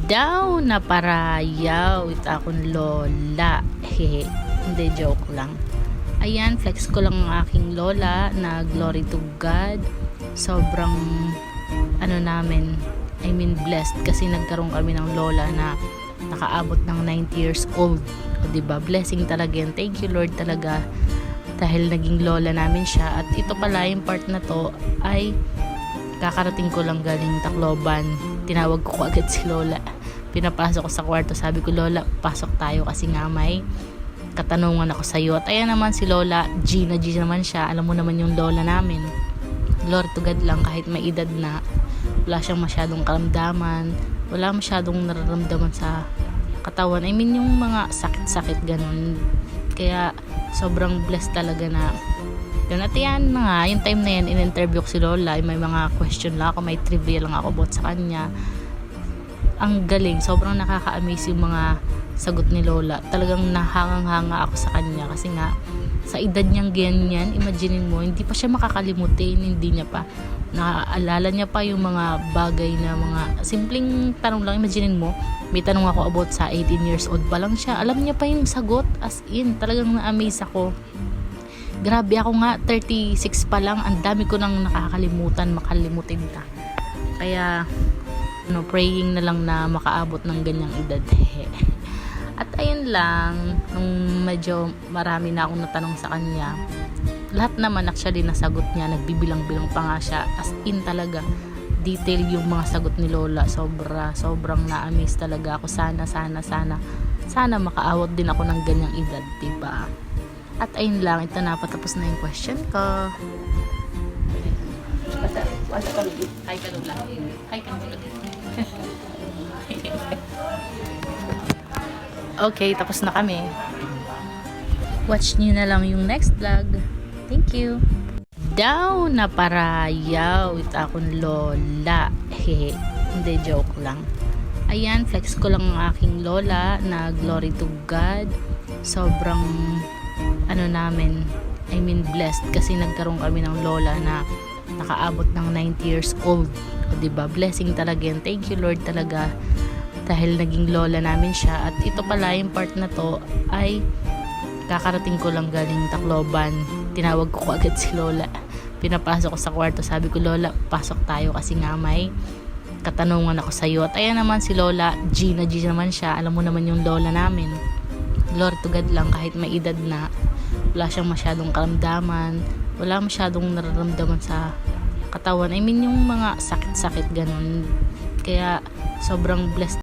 Daw na parayaw ito akong lola. Hehe. Hindi, joke lang. Ayan, flex ko lang ang aking lola na glory to God. Sobrang blessed kasi nagkaroon kami ng lola na nakaabot ng 90 years old. O, diba? Blessing talaga yan. Thank you Lord talaga dahil naging lola namin siya. At ito pala, yung part na to ay kakarating ko lang galing Tacloban. Tinawag ko agad si lola. Pinapasok ko sa kwarto. Sabi ko, lola, pasok tayo kasi nga may katanungan ako sa iyo. At ayan naman si lola, G naman siya. Alam mo naman yung lola namin. Lord to God lang, kahit may edad na, wala siyang masyadong karamdaman, wala masyadong nararamdaman sa katawan. I mean, yung mga sakit-sakit ganun. Kaya sobrang blessed talaga na yun. At yan na nga, yung time na yan, in-interview ko si lola, may mga question lang ako, may trivia lang ako about sa kanya. Ang galing, sobrang nakaka-amaze yung mga sagot ni lola. Talagang nahangang-hanga ako sa kanya kasi nga sa edad niyang ganyan, imaginein mo, hindi pa siya makakalimutin, hindi niya pa naaalala niya pa yung mga bagay na mga simpleng tanong lang. Imaginein mo, may tanong ako about sa 18 years old pa lang siya, alam niya pa yung sagot, as in, talagang na-amaze ako. Grabe, ako nga 36 pa lang, ang dami ko nang makalimutin ka. Kaya praying na lang na makaabot ng ganyang edad. At ayun lang, nung medyo marami na akong natanong sa kanya, lahat naman actually nasagot niya, nagbibilang-bilang pa nga siya, as in talaga detail yung mga sagot ni lola. Sobrang na-amaze talaga ako. Sana makaawat din ako ng ganyang edad, diba? At ayun lang, ito na, patapos na yung question ko. Hi ka lola. Okay, tapos na kami. Watch nyo na lang yung next vlog. Thank you. Daw na parayaw ito akong lola. Hehe. Hindi, joke lang. Ayan, flex ko lang ang aking lola na glory to God. Sobrang blessed kasi nagkaroon kami ng lola na nakaabot ng 90 years old. O, diba? Blessing talaga yan. Thank you Lord talaga dahil naging lola namin siya. At ito pala, yung part na to ay kakarating ko lang galing Tacloban. Tinawag ko agad si lola. Pinapasok ko sa kwarto. Sabi ko, lola, pasok tayo kasi nga may katanungan ako sa iyo. At ayan naman si lola, G naman siya. Alam mo naman yung lola namin. Lord to God lang, kahit may edad na, wala siyang masyadong karamdaman, wala masyadong nararamdaman sa katawan. I mean, yung mga sakit-sakit ganun. Kaya sobrang blessed